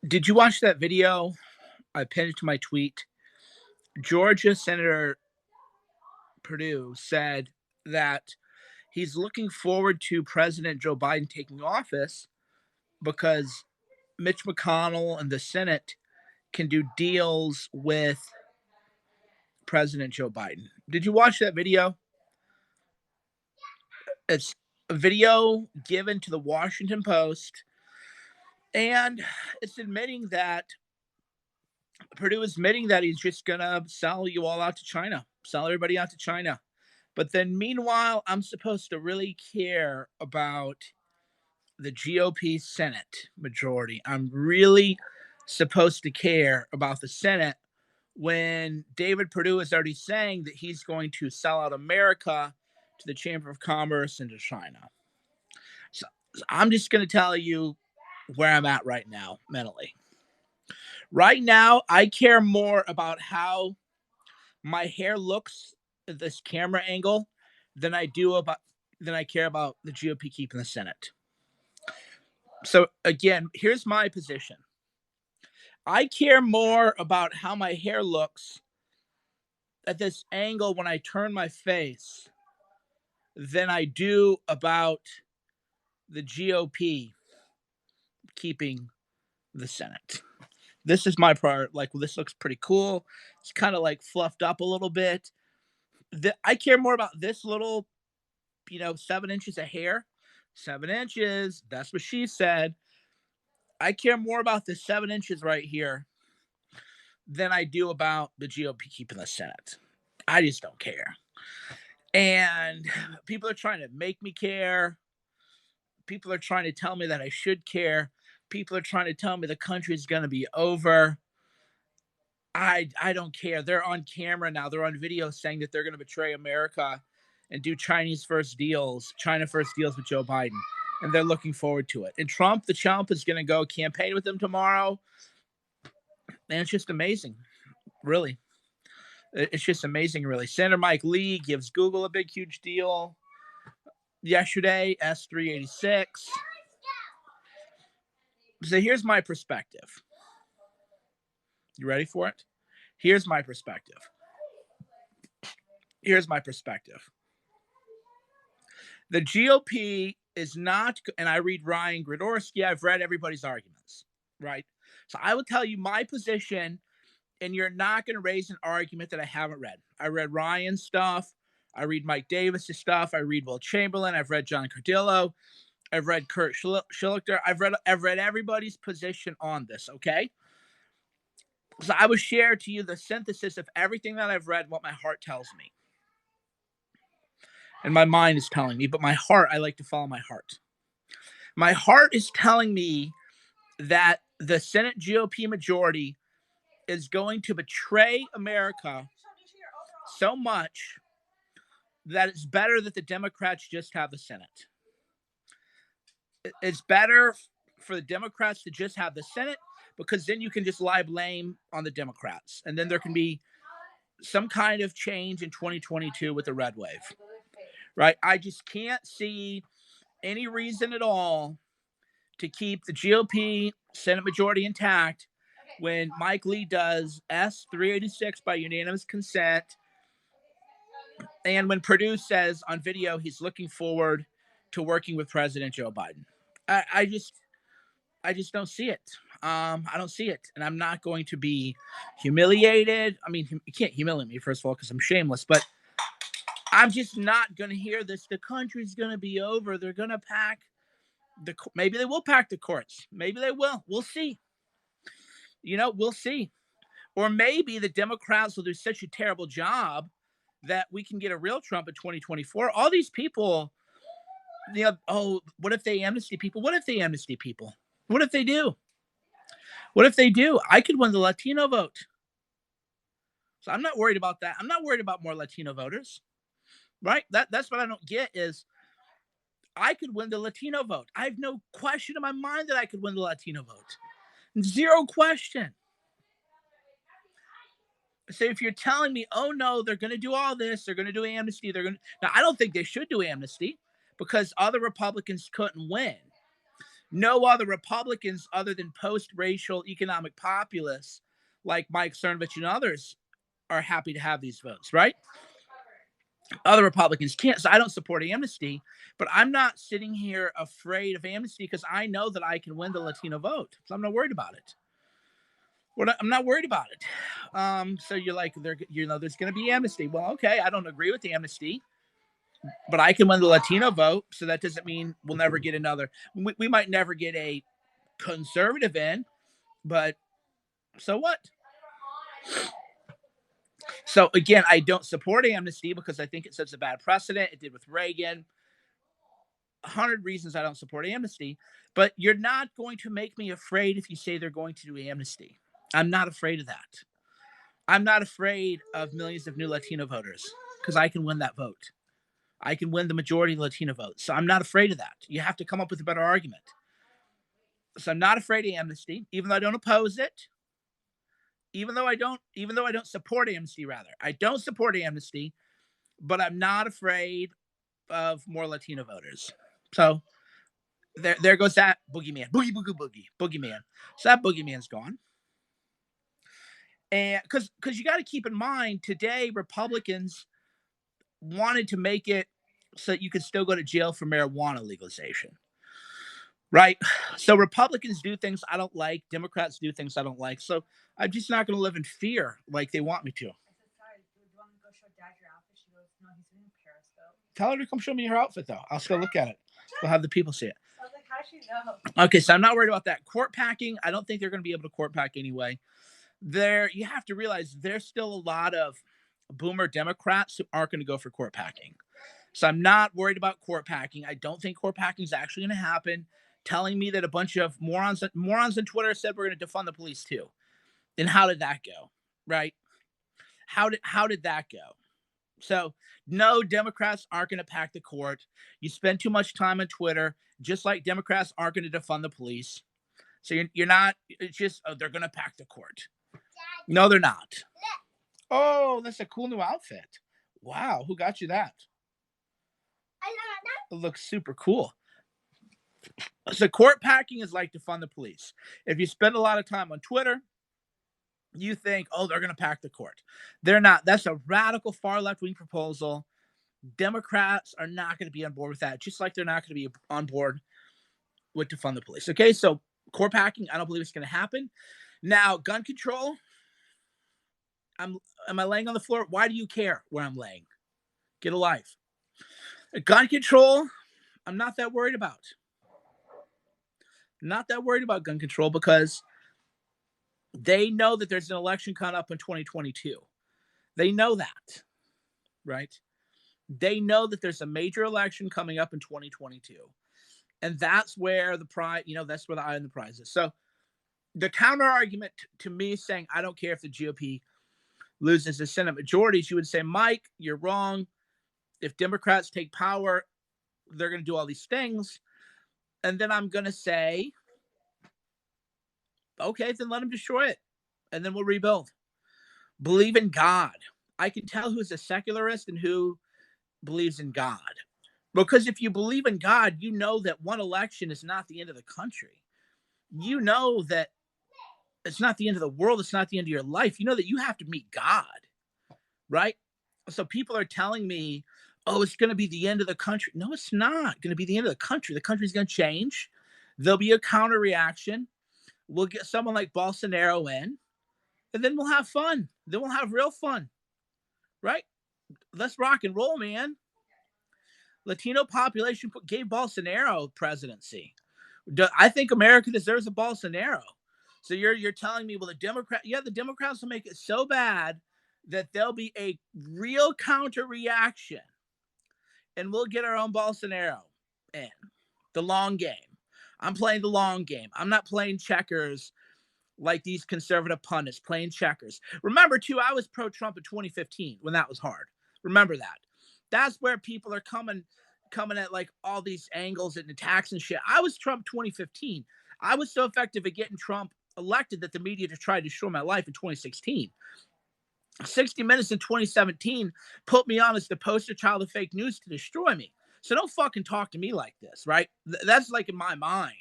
Did you watch that video? I pinned it to my tweet. Georgia Senator Perdue said that he's looking forward to President Joe Biden taking office because Mitch McConnell and the Senate can do deals with President Joe Biden. Did you watch that video? It's a video given to the Washington Post, and it's admitting that Purdue is admitting that he's just going to sell you all out to China, sell everybody out to China. But then, meanwhile, I'm supposed to really care about the GOP Senate majority. I'm really supposed to care about the Senate when David Perdue is already saying that he's going to sell out America to the Chamber of Commerce and to China. So I'm just going to tell you where I'm at right now mentally. Right now, I care more about how my hair looks at this camera angle than I care about the GOP keeping the Senate. So again, here's my position. I care more about how my hair looks at this angle when I turn my face than I do about the GOP keeping the Senate. This is my part. Like, well, this looks pretty cool. It's kind of like fluffed up a little bit. I care more about this little, 7 inches of hair. 7 inches. That's what she said. I care more about the 7 inches right here than I do about the GOP keeping the Senate. I just don't care. And people are trying to make me care. People are trying to tell me that I should care. People are trying to tell me the country's going to be over. I don't care. They're on camera now. They're on video saying that they're going to betray America and do China first deals with Joe Biden. And they're looking forward to it. And the chump is going to go campaign with them tomorrow. And it's just amazing. Really. It's just amazing, really. Senator Mike Lee gives Google a big, huge deal yesterday, S386. So here's my perspective. You ready for it? Here's my perspective. The GOP is not, and I read Ryan Gradorski, I've read everybody's arguments, right? So I will tell you my position, and you're not going to raise an argument that I haven't read. I read Ryan's stuff. I read Mike Davis's stuff. I read Will Chamberlain. I've read John Cardillo. I've read Kurt Schlichter. I've read everybody's position on this, okay? So I will share to you the synthesis of everything that I've read, what my heart tells me. And my mind is telling me, but my heart, I like to follow my heart. My heart is telling me that the Senate GOP majority is going to betray America so much that it's better that the Democrats just have the Senate. It's better for the Democrats to just have the Senate, because then you can just lie blame on the Democrats. And then there can be some kind of change in 2022 with the red wave, right? I just can't see any reason at all to keep the GOP Senate majority intact when Mike Lee does S386 by unanimous consent, and when Perdue says on video he's looking forward to working with President Joe Biden. I just don't see it. I don't see it, and I'm not going to be humiliated. I mean, you can't humiliate me, first of all, because I'm shameless, but I'm just not going to hear this. The country's going to be over. They're going to pack maybe they will pack the courts. Maybe they will. We'll see. We'll see. Or maybe the Democrats will do such a terrible job that we can get a real Trump in 2024. All these people, what if they amnesty people? What if they amnesty people? What if they do? What if they do? I could win the Latino vote. So I'm not worried about that. I'm not worried about more Latino voters, right? That's what I don't get is I could win the Latino vote. I have no question in my mind that I could win the Latino vote. Zero question. So if you're telling me, oh no, they're going to do all this, they're going to do amnesty, now I don't think they should do amnesty because other Republicans couldn't win. No other Republicans other than post-racial economic populists like Mike Cernovich and others are happy to have these votes, right? Other Republicans can't. So I don't support amnesty, but I'm not sitting here afraid of amnesty because I know that I can win the Latino vote. So I'm not worried about it. I'm not worried about it. So you're like, there's going to be amnesty. Well, okay, I don't agree with the amnesty, but I can win the Latino vote. So that doesn't mean we'll never get another. We might never get a conservative in, but so what? So again, I don't support amnesty because I think it sets a bad precedent. It did with Reagan. 100 reasons I don't support amnesty, but you're not going to make me afraid if you say they're going to do amnesty. I'm not afraid of that. I'm not afraid of millions of new Latino voters because I can win that vote. I can win the majority of Latino votes. So I'm not afraid of that. You have to come up with a better argument. So I'm not afraid of amnesty, even though I don't oppose it. Even though I don't support amnesty, rather. I don't support amnesty, but I'm not afraid of more Latino voters. So there goes that boogeyman. Boogeyman. So that boogeyman's gone. And because you got to keep in mind, today Republicans wanted to make it so that you could still go to jail for marijuana legalization. Right? So Republicans do things I don't like. Democrats do things I don't like. So I'm just not going to live in fear like they want me to. Tell her to come show me her outfit, though. I'll still look at it. We'll have the people see it. I was like, how does she know? Okay, so I'm not worried about that. Court packing, I don't think they're going to be able to court pack anyway. You have to realize there's still a lot of boomer Democrats who aren't going to go for court packing. So I'm not worried about court packing. I don't think court packing is actually going to happen. Telling me that a bunch of morons on Twitter said we're going to defund the police too. Then how did that go? Right? How did that go? So no, Democrats aren't going to pack the court. You spend too much time on Twitter, just like Democrats aren't going to defund the police. So you're not. It's just they're going to pack the court. No, they're not. Oh, that's a cool new outfit. Wow, who got you that? It looks super cool. So court packing is like defund the police. If you spend a lot of time on Twitter, you think, oh, they're going to pack the court. They're not. That's a radical far left-wing proposal. Democrats are not going to be on board with that, just like they're not going to be on board with defund the police. Okay, so court packing, I don't believe it's going to happen. Now, gun control, am I laying on the floor? Why do you care where I'm laying? Get a life. Gun control, I'm not that worried about. Not that worried about gun control because they know that there's an election coming up in 2022. They know that, right? They know that there's a major election coming up in 2022. And that's where the prize, that's where the eye on the prize is. So the counter argument to me saying, I don't care if the GOP loses the Senate majorities, you would say, Mike, you're wrong. If Democrats take power, they're going to do all these things. And then I'm going to say, okay, then let them destroy it. And then we'll rebuild. Believe in God. I can tell who's a secularist and who believes in God. Because if you believe in God, you know that one election is not the end of the country. You know that it's not the end of the world. It's not the end of your life. You know that you have to meet God, right? So people are telling me, oh, it's going to be the end of the country. No, it's not going to be the end of the country. The country's going to change. There'll be a counter reaction. We'll get someone like Bolsonaro in, and then we'll have fun. Then we'll have real fun, right? Let's rock and roll, man. Latino population gave Bolsonaro presidency. I think America deserves a Bolsonaro. So you're telling me, well, the Democrats will make it so bad that there'll be a real counter reaction, and we'll get our own Bolsonaro in the long game. I'm playing the long game. I'm not playing checkers like these conservative pundits playing checkers. Remember, too, I was pro-Trump in 2015 when that was hard. Remember that. That's where people are coming at like all these angles and attacks and shit. I was Trump 2015. I was so effective at getting Trump elected that the media just tried to destroy my life in 2016. 60 Minutes in 2017 put me on as the poster child of fake news to destroy me. So don't fucking talk to me like this, right? That's like in my mind.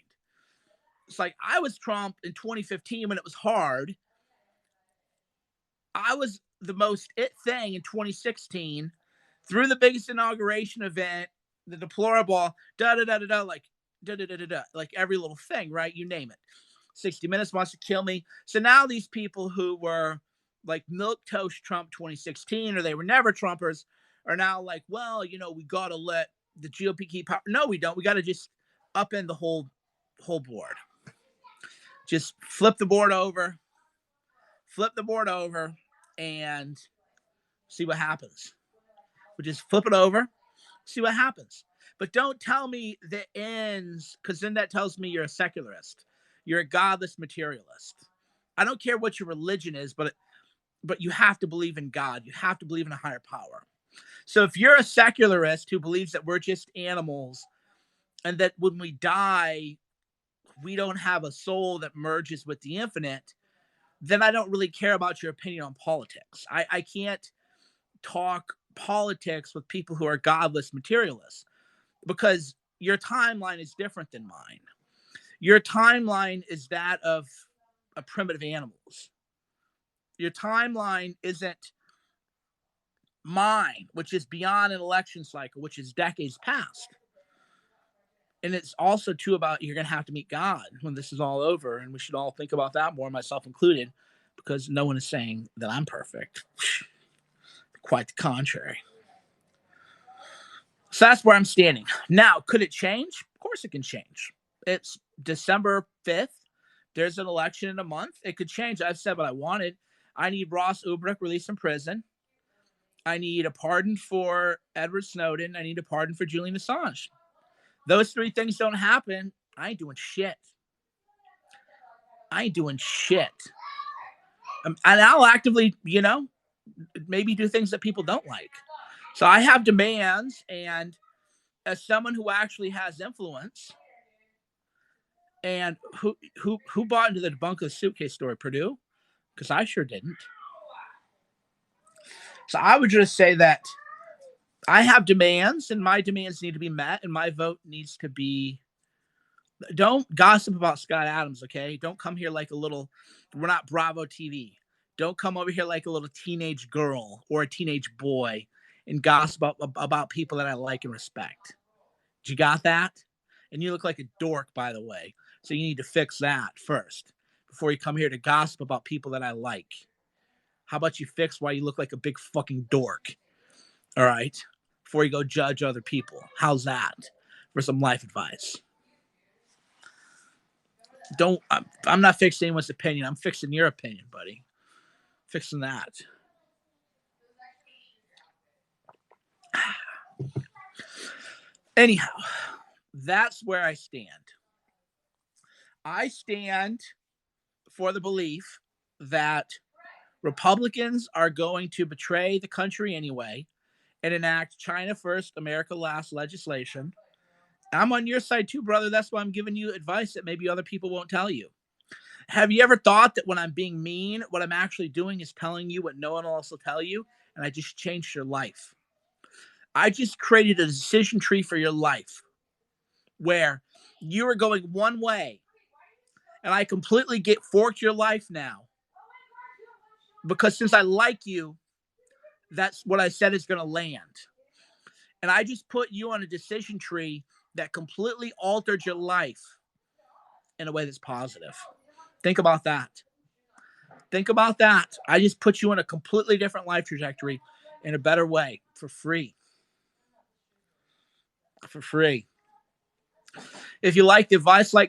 It's like I was Trump in 2015 when it was hard. I was the most it thing in 2016 through the biggest inauguration event, the deplorable like like every little thing, right? You name it. 60 Minutes wants to kill me. So now these people who were like milquetoast Trump 2016, or they were never Trumpers, are now like, well, we got to let the GOP keep power. No, we don't. We got to just upend the whole board. Just flip the board over, and see what happens. We just flip it over, see what happens. But don't tell me the ends, because then that tells me you're a secularist. You're a godless materialist. I don't care what your religion is, but you have to believe in God. You have to believe in a higher power. So if you're a secularist who believes that we're just animals and that when we die, we don't have a soul that merges with the infinite, then I don't really care about your opinion on politics. I can't talk politics with people who are godless materialists because your timeline is different than mine. Your timeline is that of a primitive animals. Your timeline isn't mine, which is beyond an election cycle, which is decades past. And it's also too about you're going to have to meet God when this is all over. And we should all think about that more, myself included, because no one is saying that I'm perfect. Quite the contrary. So that's where I'm standing. Now, could it change? Of course it can change. It's December 5th. There's an election in a month. It could change. I've said what I wanted. I need Ross Ulbricht released from prison. I need a pardon for Edward Snowden. I need a pardon for Julian Assange. Those three things don't happen. I ain't doing shit. And I'll actively, maybe do things that people don't like. So I have demands, and as someone who actually has influence, and who bought into the debunk of the suitcase story, Perdue? Because I sure didn't. So I would just say that I have demands, and my demands need to be met, and my vote needs to be. Don't gossip about Scott Adams, okay? Don't come here like a little. We're not Bravo TV. Don't come over here like a little teenage girl or a teenage boy and gossip about people that I like and respect. You got that? And you look like a dork, by the way. So you need to fix that first before you come here to gossip about people that I like. How about you fix why you look like a big fucking dork? All right? Before you go judge other people. How's that for some life advice? I'm not fixing anyone's opinion. I'm fixing your opinion, buddy. Fixing that. Anyhow, that's where I stand. I stand for the belief that Republicans are going to betray the country anyway and enact China first, America last legislation. I'm on your side too, brother. That's why I'm giving you advice that maybe other people won't tell you. Have you ever thought that when I'm being mean, what I'm actually doing is telling you what no one else will tell you, and I just changed your life? I just created a decision tree for your life where you are going one way, and I completely forked your life now. Because since I like you, that's what I said is going to land. And I just put you on a decision tree that completely altered your life in a way that's positive. Think about that. I just put you on a completely different life trajectory in a better way for free. If you like the advice like